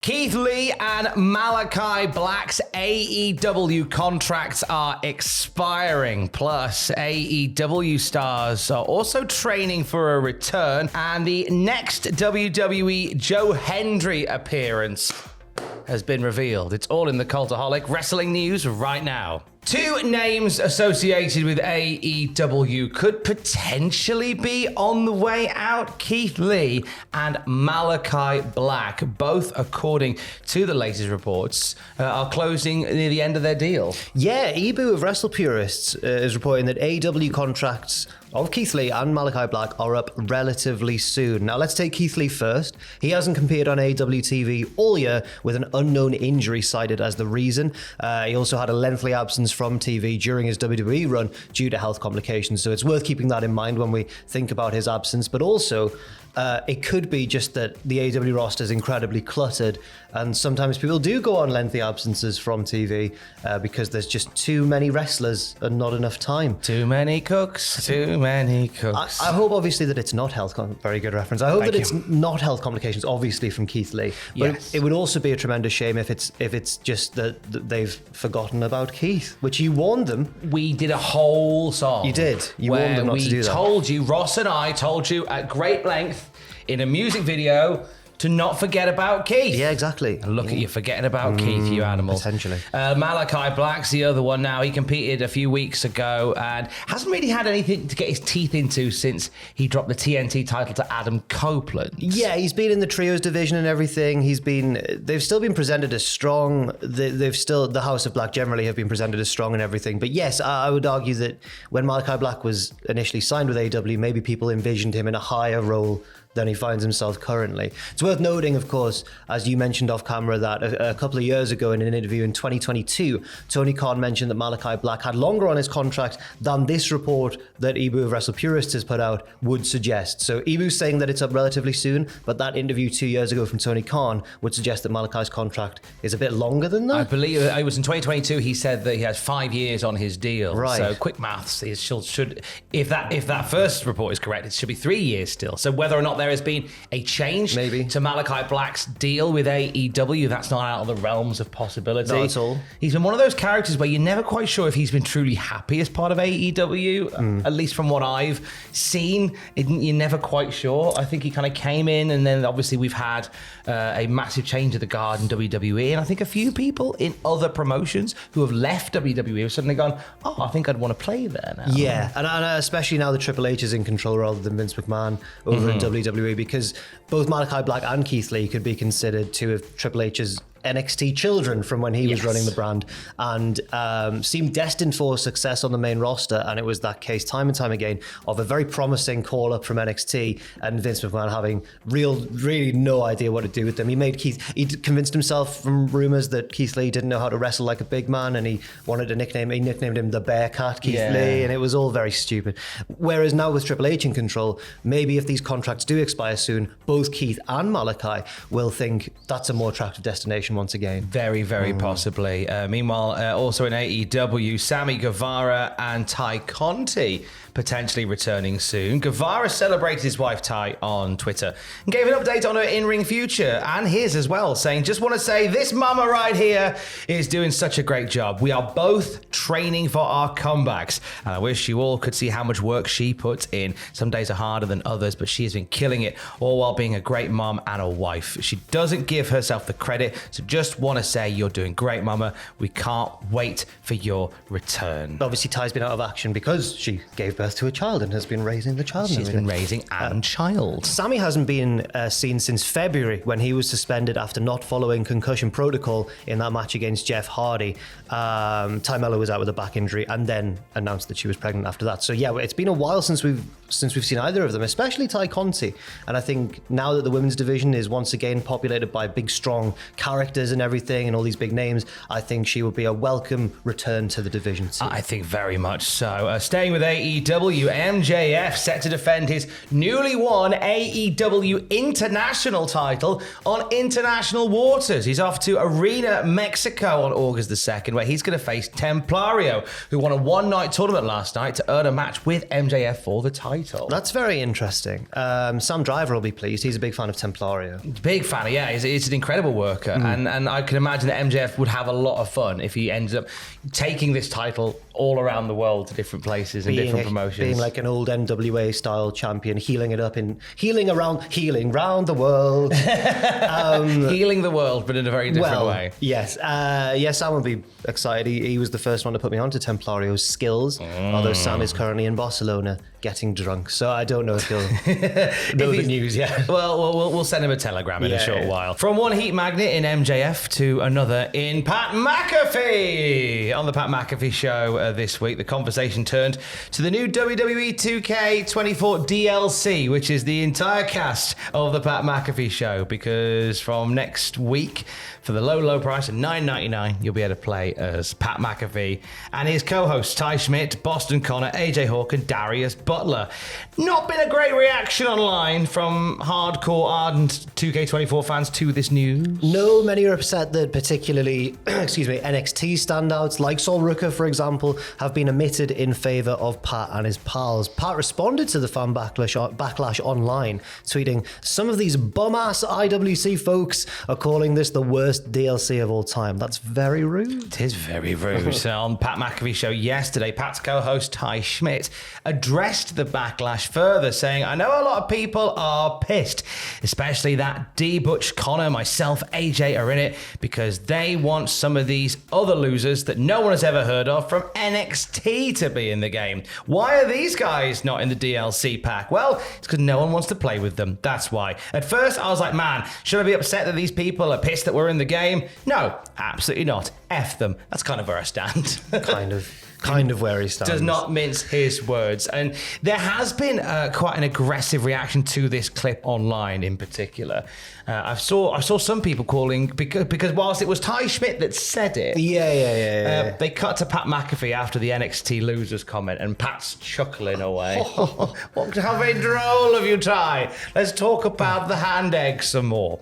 Keith Lee and Malakai Black's AEW contracts are expiring. Plus, AEW stars are also training for a return, and the next WWE Joe Hendry appearance has been revealed. It's all in the Cultaholic Wrestling news right now. Two names associated with AEW could potentially be on the way out. Keith Lee and Malakai Black, both according to the latest reports, are closing near the end of their deal. Yeah, EBU of Wrestle Purists is reporting that AEW contracts of Keith Lee and Malakai Black are up relatively soon. Now, let's take Keith Lee first. He hasn't competed on AEW TV all year with an unknown injury cited as the reason. He also had a lengthy absence from TV during his WWE run due to health complications. So it's worth keeping that in mind when we think about his absence. But also, it could be just that the AEW roster is incredibly cluttered, and sometimes people do go on lengthy absences from TV because there's just too many wrestlers and not enough time. Too many cooks, too many cooks. I hope, obviously, that it's not health. Very good reference. I hope that it's not health complications, obviously, from Keith Lee. But yes. It would also be a tremendous shame if it's just that they've forgotten about Keith, which you warned them. We did a whole song. You did. You warned them not to do that. We told you, Ross and I told you at great length in a music video to not forget about Keith. Yeah, exactly. And look at you forgetting about Keith, you animal. Potentially. Malakai Black's the other one now. He competed a few weeks ago and hasn't really had anything to get his teeth into since he dropped the TNT title to Adam Copeland. Yeah, he's been in the trios division and everything. They've still been presented as strong. The House of Black generally have been presented as strong and everything. But yes, I would argue that when Malakai Black was initially signed with AEW, maybe people envisioned him in a higher role than he finds himself currently. It's worth noting, of course, as you mentioned off camera, that a couple of years ago in an interview in 2022, Tony Khan mentioned that Malakai Black had longer on his contract than this report that EBU of Wrestle Purists has put out would suggest. So EBU's saying that it's up relatively soon, but that interview 2 years ago from Tony Khan would suggest that Malakai's contract is a bit longer than that. I believe it was in 2022 he said that he has 5 years on his deal. Right. So quick maths, it should if that first report is correct, it should be 3 years still. So whether or not there has been a change maybe to Malakai Black's deal with AEW, that's not out of the realms of possibility. Not at all. He's been one of those characters where you're never quite sure if he's been truly happy as part of AEW, at least from what I've seen. You're never quite sure. I think he kind of came in, and then obviously we've had a massive change of the guard in WWE, and I think a few people in other promotions who have left WWE have suddenly gone, I think I'd want to play there now. Yeah, and especially now that Triple H is in control rather than Vince McMahon over in WWE, because both Malakai Black and Keith Lee could be considered two of Triple H's NXT children from when he was running the brand, and seemed destined for success on the main roster. And it was that case time and time again of a very promising call up from NXT and Vince McMahon having really no idea what to do with them. He convinced himself from rumors that Keith Lee didn't know how to wrestle like a big man, and he nicknamed him the Bearcat Keith Lee, and it was all very stupid. Whereas now with Triple H in control, maybe if these contracts do expire soon, both Keith and Malakai will think that's a more attractive destination once again. Very, very possibly. Meanwhile, also in AEW, Sammy Guevara and Ty Conti potentially returning soon. Guevara celebrated his wife Ty on Twitter and gave an update on her in-ring future and his as well, saying, just want to say this mama right here is doing such a great job. We are both training for our comebacks, and I wish you all could see how much work she puts in. Some days are harder than others, but she has been killing it, all while being a great mom and a wife. She doesn't give herself the credit, so just want to say you're doing great, mama. We can't wait for your return. Obviously, Ty's been out of action because she gave birth to a child and has been raising the child. She's been raising a child. Sammy hasn't been seen since February, when he was suspended after not following concussion protocol in that match against Jeff Hardy. Ty Mello was out with a back injury and then announced that she was pregnant after that. So yeah, it's been a while since we've seen either of them, especially Ty Conti. And I think now that the women's division is once again populated by big, strong characters directors and everything and all these big names, I think she would be a welcome return to the division too. I think very much so. Staying with AEW, MJF set to defend his newly won AEW International title on international waters. He's off to Arena, Mexico on August the 2nd, where he's going to face Templario, who won a one-night tournament last night to earn a match with MJF for the title. That's very interesting. Sam Driver will be pleased. He's a big fan of Templario. Big fan, yeah. He's an incredible worker. And I can imagine that MJF would have a lot of fun if he ends up taking this title all around the world to different places and different promotions. Being like an old NWA style champion, healing round the world. Healing the world, but in a very different way. Yes. Yes, Sam would be excited. He was the first one to put me onto Templario's skills, although Sam is currently in Barcelona getting drunk. So I don't know if he'll know the news yet. Well, we'll send him a telegram in a short while. From one heat magnet in MJF to another in Pat McAfee. On the Pat McAfee show this week, the conversation turned to the new WWE 2K24 DLC, which is the entire cast of the Pat McAfee show, because from next week, for the low price of $9.99, you'll be able to play as Pat McAfee and his co-hosts Ty Schmidt, Boston Connor, AJ Hawk and Darius Butler. Not been a great reaction online from hardcore ardent 2K24 fans to this news. No, many are upset that particularly, NXT standouts like Sol Ruka, for example, have been omitted in favour of Pat and his pals. Pat responded to the fan backlash online, tweeting, "Some of these bum-ass IWC folks are calling this the worst DLC of all time." That's very rude. It is very rude. So on Pat McAfee show yesterday, Pat's co-host Ty Schmidt addressed the backlash further, saying, "I know a lot of people are pissed, especially that D, Butch, Connor, myself, AJ are in it because they want some of these other losers that no one has ever heard of from NXT to be in the game. Why are these guys not in the DLC pack? Well, it's because no one wants to play with them. That's why. At first, I was like, man, should I be upset that these people are pissed that we're in the game? No, absolutely not. F them." That's kind of where I stand. Kind of where he stands. Does not mince his words. And there has been quite an aggressive reaction to this clip online in particular. I saw some people calling, because whilst it was Ty Schmidt that said it, they cut to Pat McAfee after the NXT losers comment, and Pat's chuckling away. How very droll of you, Ty. Let's talk about the hand egg some more.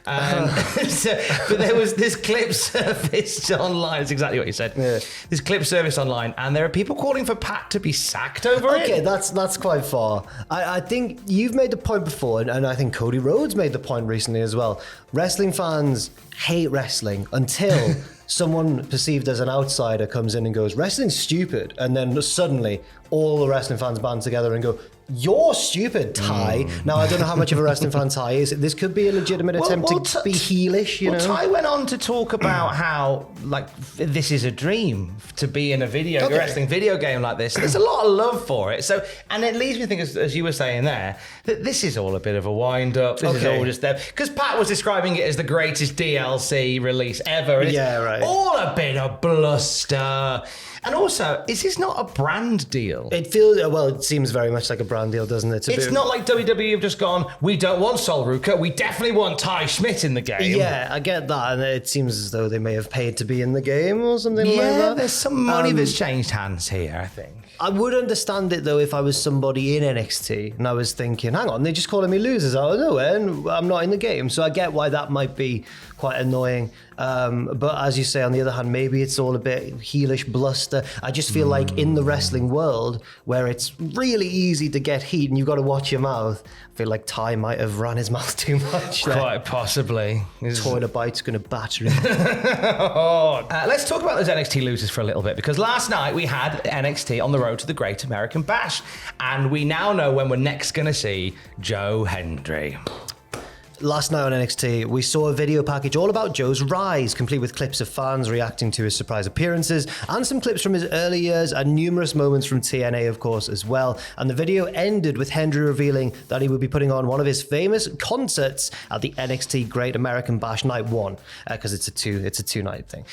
But there was this clip surfaced online. It's exactly what you said. Yeah. This clip surfaced online, and there are people calling for Pat to be sacked over it. Okay, that's quite far. I think you've made the point before, and I think Cody Rhodes made the point recently as well. Wrestling fans hate wrestling until someone perceived as an outsider comes in and goes, "Wrestling's stupid," and then suddenly all the wrestling fans band together and go, "You're stupid, Ty." Now, I don't know how much of a wrestling fan Ty is. This could be a legitimate attempt to be heelish, you know? Ty went on to talk about how, like, this is a dream to be in a wrestling video game like this. There's a lot of love for it. So, and it leads me to think, as you were saying there, that this is all a bit of a wind-up. This is all just there. Because Pat was describing it as the greatest DLC release ever. Yeah, right. All a bit of bluster. And also, is this not a brand deal? It seems very much like a brand deal, doesn't it? It's not like WWE have just gone, we don't want Sol Ruka, we definitely want Ty Schmidt in the game. Yeah, I get that, and it seems as though they may have paid to be in the game or something like that. Yeah, there's some money that's changed hands here, I think. I would understand it, though, if I was somebody in NXT and I was thinking, hang on, they're just calling me losers out of nowhere and I'm not in the game. So I get why that might be quite annoying. But as you say, on the other hand, maybe it's all a bit heelish bluster. I just feel like in the wrestling world, where it's really easy to get heat and you've got to watch your mouth, I feel like Ty might have run his mouth too much. Quite possibly. Toilet bite's going to batter him. Let's talk about those NXT losers for a little bit, because last night we had NXT on the road to the Great American Bash, and we now know when we're next going to see Joe Hendry. Last night on NXT, we saw a video package all about Joe's rise, complete with clips of fans reacting to his surprise appearances, and some clips from his early years, and numerous moments from TNA, of course, as well. And the video ended with Hendry revealing that he would be putting on one of his famous concerts at the NXT Great American Bash Night 1, because it's a two-night thing.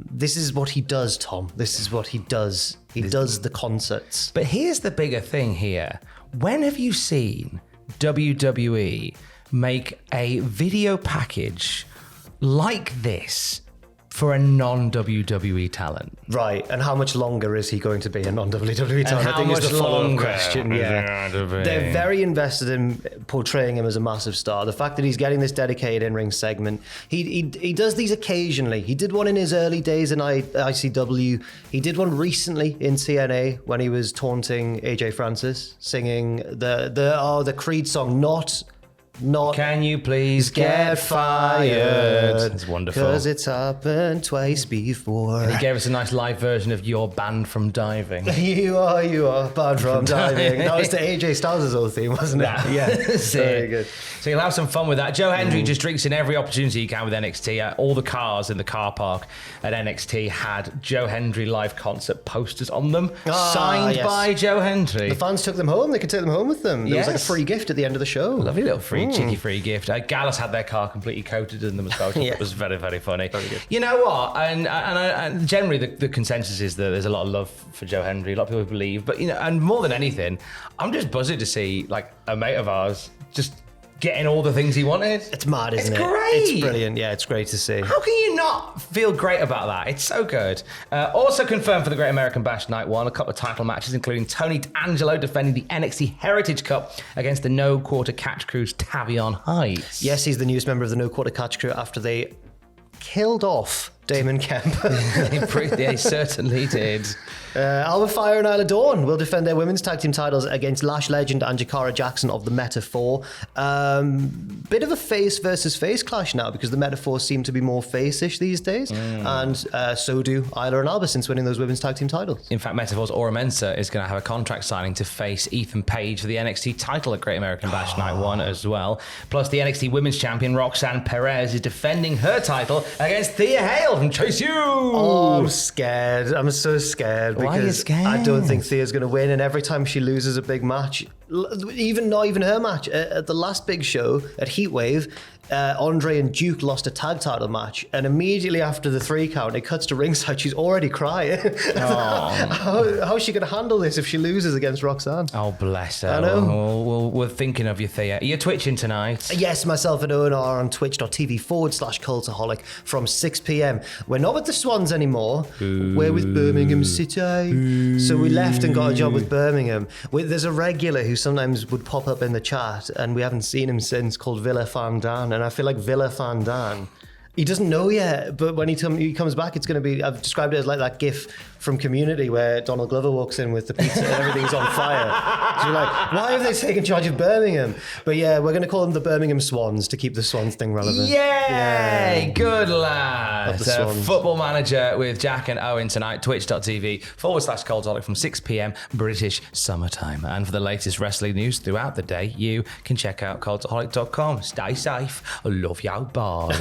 This is what he does, Tom. This is what he does. He does the concerts. But here's the bigger thing here. When have you seen WWE make a video package like this for a non-WWE talent? Right, and how much longer is he going to be a non-WWE talent? how I think much is the follow-up longer question. Yeah, they're very invested in portraying him as a massive star. The fact that he's getting this dedicated in-ring segment, he does these occasionally. He did one in his early days in ICW. He did one recently in TNA when he was taunting AJ Francis, singing the Creed song, not. Can you please get fired? It's wonderful. Because it's happened twice before. And he gave us a nice live version of You're Banned from Diving. You are banned from diving. That was the AJ Styles' old theme, wasn't it? Yeah. Very good. So you'll have some fun with that. Joe Hendry just drinks in every opportunity he can with NXT. All the cars in the car park at NXT had Joe Hendry live concert posters on them, signed by Joe Hendry. The fans took them home. They could take them home with them. There was like a free gift at the end of the show. Lovely little cheeky free gift. Gallus had their car completely coated in them as well. It was very, very funny. Very good. You know what? And generally the consensus is that there's a lot of love for Joe Hendry. A lot of people believe, but and more than anything, I'm just buzzing to see like a mate of ours just getting all the things he wanted. It's mad, isn't it? It's great. It's brilliant. Yeah, it's great to see. How can you not feel great about that? It's so good. Also confirmed for the Great American Bash Night 1, a couple of title matches, including Tony D'Angelo defending the NXT Heritage Cup against the No Quarter Catch Crew's Tavion Heights. Yes, he's the newest member of the No Quarter Catch Crew after they killed off Damon Kemp. They certainly did. Alba Fire and Isla Dawn will defend their women's tag team titles against Lash Legend and Jakara Jackson of the Metaphor. Bit of a face versus face clash now because the Metaphor seem to be more face-ish these days, and so do Isla and Alba since winning those women's tag team titles. In fact, Metaphor's Aura Mensa is going to have a contract signing to face Ethan Page for the NXT title at Great American Bash Night 1 as well. Plus, the NXT Women's Champion Roxanne Perez is defending her title against Thea Hale from Chase U. Oh, I'm scared. I'm so scared. Why are you scared? I don't think Thea's going to win, and every time she loses a big match, not even her match, at the last big show at Heatwave, Andre and Duke lost a tag title match, and immediately after the 3 count, it cuts to ringside. She's already crying. How is she going to handle this if she loses against Roxanne? Oh, bless her. I know. We're thinking of you, Thea. Are you twitching tonight? Yes, myself and Owen are on twitch.tv/Cultaholic from 6 p.m. We're not with the Swans anymore. Ooh. We're with Birmingham City. Ooh. So we left and got a job with Birmingham. There's a regular who sometimes would pop up in the chat, and we haven't seen him since, called Villa Fan Dan. And I feel like Villa Fan Dan, he doesn't know yet, but when he comes back, it's going to be, I've described it as like that gif from Community where Donald Glover walks in with the pizza and everything's on fire. So you're like, why have they taken charge of Birmingham? But yeah, we're going to call them the Birmingham Swans to keep the Swans thing relevant. Yay! Good lad. Swans. Football Manager with Jack and Owen tonight, twitch.tv/Cultaholic from 6 p.m. British summertime. And for the latest wrestling news throughout the day, you can check out cultaholic.com. Stay safe. Love you. Bye.